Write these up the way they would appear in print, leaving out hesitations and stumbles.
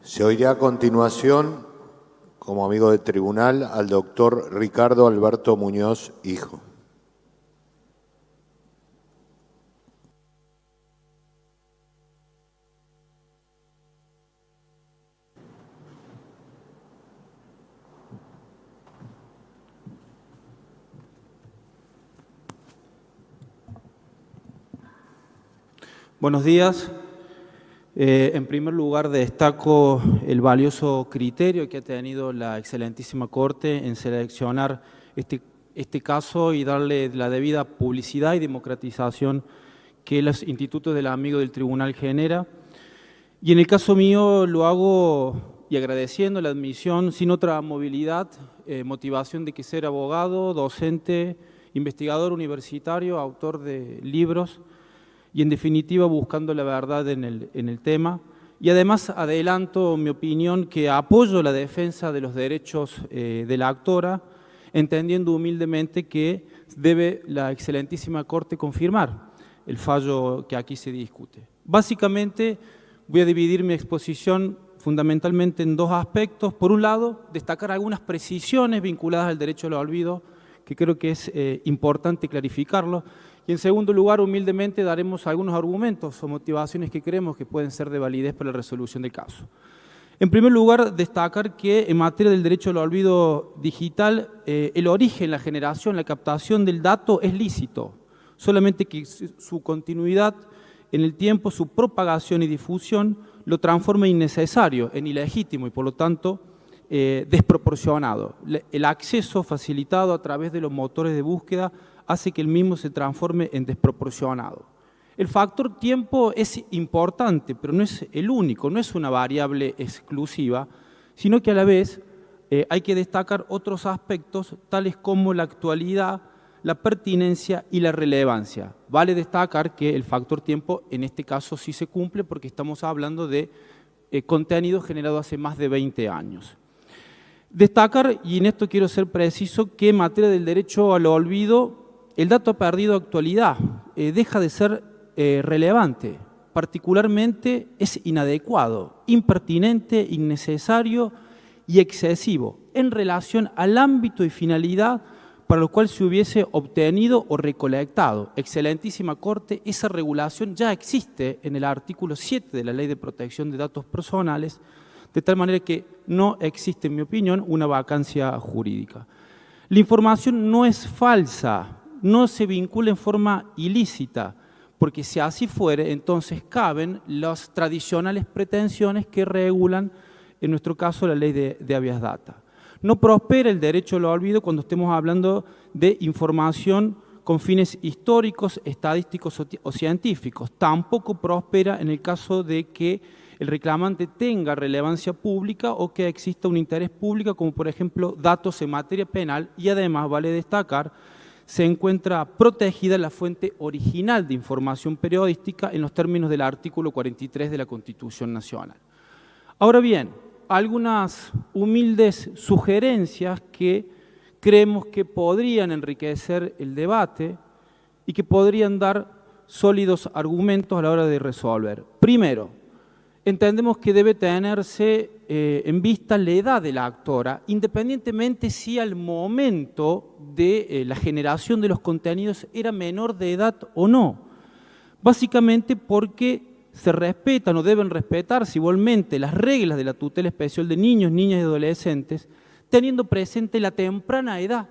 Se oirá a continuación, como amigo del tribunal, al doctor Ricardo Alberto Muñoz, hijo. Buenos días. En primer lugar, destaco el valioso criterio que ha tenido la excelentísima Corte en seleccionar este caso y darle la debida publicidad y democratización que los institutos del amigo del tribunal genera. Y en el caso mío lo hago y agradeciendo la admisión sin otra movilidad, motivación de que ser abogado, docente, investigador universitario, autor de libros, y en definitiva buscando la verdad en el tema. Y además adelanto mi opinión que apoyo la defensa de los derechos de la actora, entendiendo humildemente que debe la excelentísima Corte confirmar el fallo que aquí se discute. Básicamente voy a dividir mi exposición fundamentalmente en dos aspectos. Por un lado, destacar algunas precisiones vinculadas al derecho al olvido, que creo que es importante clarificarlo. Y en segundo lugar, humildemente, daremos algunos argumentos o motivaciones que creemos que pueden ser de validez para la resolución del caso. En primer lugar, destacar que en materia del derecho al olvido digital, el origen, la generación, la captación del dato es lícito, solamente que su continuidad en el tiempo, su propagación y difusión, lo transforma en innecesario, en ilegítimo y por lo tanto desproporcionado. El acceso facilitado a través de los motores de búsqueda hace que el mismo se transforme en desproporcionado. El factor tiempo es importante, pero no es el único, no es una variable exclusiva, sino que a la vez hay que destacar otros aspectos tales como la actualidad, la pertinencia y la relevancia. Vale destacar que el factor tiempo en este caso sí se cumple porque estamos hablando de contenido generado hace más de 20 años. Destacar, y en esto quiero ser preciso, que en materia del derecho al olvido, el dato ha perdido actualidad, deja de ser relevante, particularmente es inadecuado, impertinente, innecesario y excesivo en relación al ámbito y finalidad para lo cual se hubiese obtenido o recolectado. Excelentísima Corte, esa regulación ya existe en el artículo 7 de la Ley de Protección de Datos Personales, de tal manera que no existe, en mi opinión, una vacancia jurídica. La información no es falsa, no se vincula en forma ilícita, porque si así fuere, entonces caben las tradicionales pretensiones que regulan, en nuestro caso, la ley de habeas data. No prospera el derecho al olvido cuando estemos hablando de información con fines históricos, estadísticos o científicos. Tampoco prospera en el caso de que el reclamante tenga relevancia pública o que exista un interés público, como por ejemplo datos en materia penal, y además vale destacar se encuentra protegida la fuente original de información periodística en los términos del artículo 43 de la Constitución Nacional. Ahora bien, algunas humildes sugerencias que creemos que podrían enriquecer el debate y que podrían dar sólidos argumentos a la hora de resolver. Primero, entendemos que debe tenerse en vista la edad de la actora, independientemente si al momento de la generación de los contenidos era menor de edad o no. Básicamente porque se respetan o deben respetarse igualmente las reglas de la tutela especial de niños, niñas y adolescentes, teniendo presente la temprana edad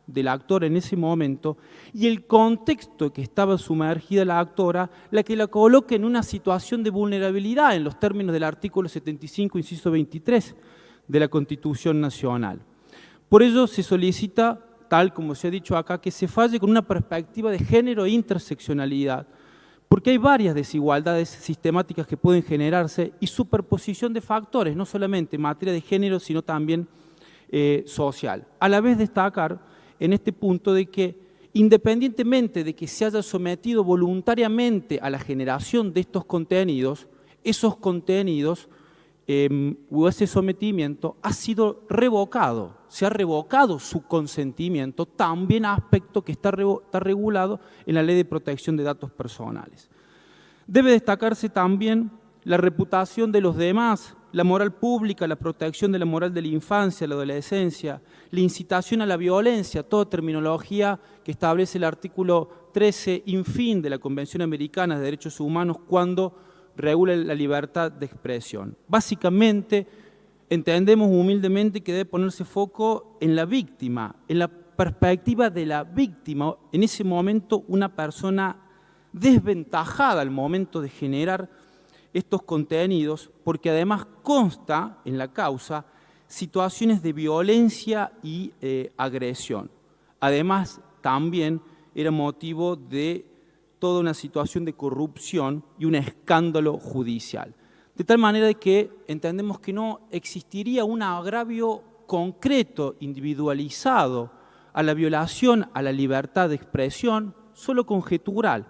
de la actora en ese momento y el contexto que estaba sumergida la actora, la que la coloca en una situación de vulnerabilidad en los términos del artículo 75, inciso 23 de la Constitución Nacional. Por ello se solicita, tal como se ha dicho acá, que se falle con una perspectiva de género e interseccionalidad, porque hay varias desigualdades sistemáticas que pueden generarse y superposición de factores, no solamente en materia de género, sino también social. A la vez destacar en este punto de que independientemente de que se haya sometido voluntariamente a la generación de estos contenidos, esos contenidos o ese sometimiento ha sido revocado, se ha revocado su consentimiento, también aspecto que está regulado en la Ley de Protección de Datos Personales. Debe destacarse también la reputación de los demás la moral pública, la protección de la moral de la infancia, la adolescencia, la incitación a la violencia, toda terminología que establece el artículo 13 infin de la Convención Americana de Derechos Humanos cuando regula la libertad de expresión. Básicamente, entendemos humildemente que debe ponerse foco en la víctima, en la perspectiva de la víctima, en ese momento una persona desventajada al momento de generar estos contenidos, porque además consta en la causa situaciones de violencia y agresión. Además, también era motivo de toda una situación de corrupción y un escándalo judicial. De tal manera que entendemos que no existiría un agravio concreto, individualizado, a la violación a la libertad de expresión, solo conjetural,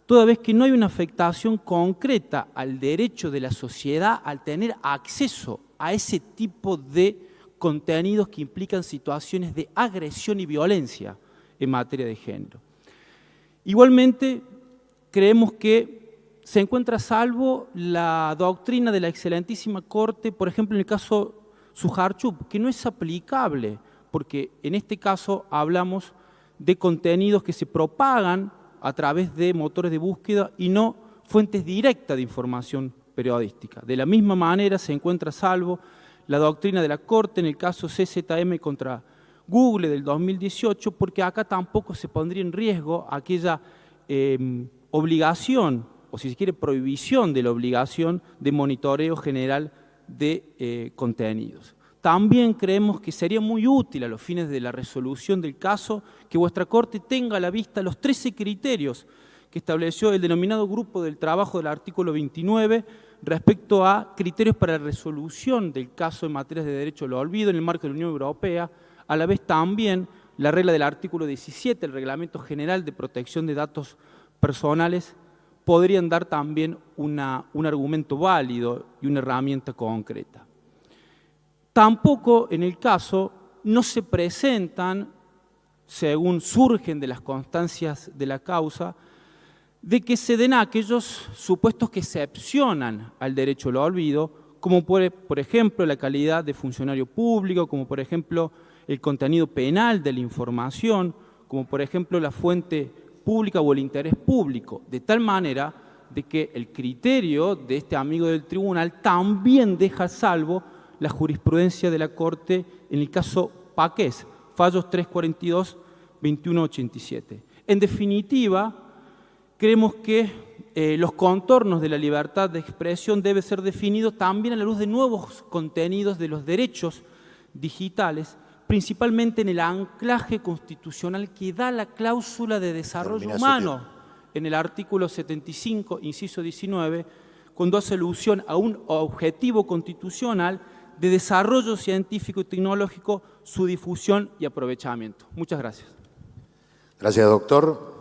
toda vez que no hay una afectación concreta al derecho de la sociedad al tener acceso a ese tipo de contenidos que implican situaciones de agresión y violencia en materia de género. Igualmente, creemos que se encuentra a salvo la doctrina de la excelentísima Corte, por ejemplo, en el caso Sujarchuk, que no es aplicable, porque en este caso hablamos de contenidos que se propagan a través de motores de búsqueda y no fuentes directas de información periodística. De la misma manera se encuentra a salvo la doctrina de la Corte en el caso CZM contra Google del 2018, porque acá tampoco se pondría en riesgo aquella obligación, o si se quiere prohibición de la obligación de monitoreo general de contenidos. También creemos que sería muy útil a los fines de la resolución del caso que vuestra Corte tenga a la vista los 13 criterios que estableció el denominado Grupo del Trabajo del artículo 29 respecto a criterios para la resolución del caso en materias de derecho al olvido en el marco de la Unión Europea, a la vez también la regla del artículo 17, el Reglamento General de Protección de Datos Personales, podrían dar también un argumento válido y una herramienta concreta. Tampoco en el caso no se presentan, según surgen de las constancias de la causa, de que se den aquellos supuestos que excepcionan al derecho al olvido, como por ejemplo la calidad de funcionario público, como por ejemplo el contenido penal de la información, como por ejemplo la fuente pública o el interés público, de tal manera de que el criterio de este amigo del tribunal también deja a salvo la jurisprudencia de la Corte en el caso Paqués, fallos 342-2187. En definitiva, creemos que los contornos de la libertad de expresión deben ser definidos también a la luz de nuevos contenidos de los derechos digitales, principalmente en el anclaje constitucional que da la cláusula de desarrollo humano en el artículo 75, inciso 19, cuando hace alusión a un objetivo constitucional de desarrollo científico y tecnológico, su difusión y aprovechamiento. Muchas gracias. Gracias, doctor.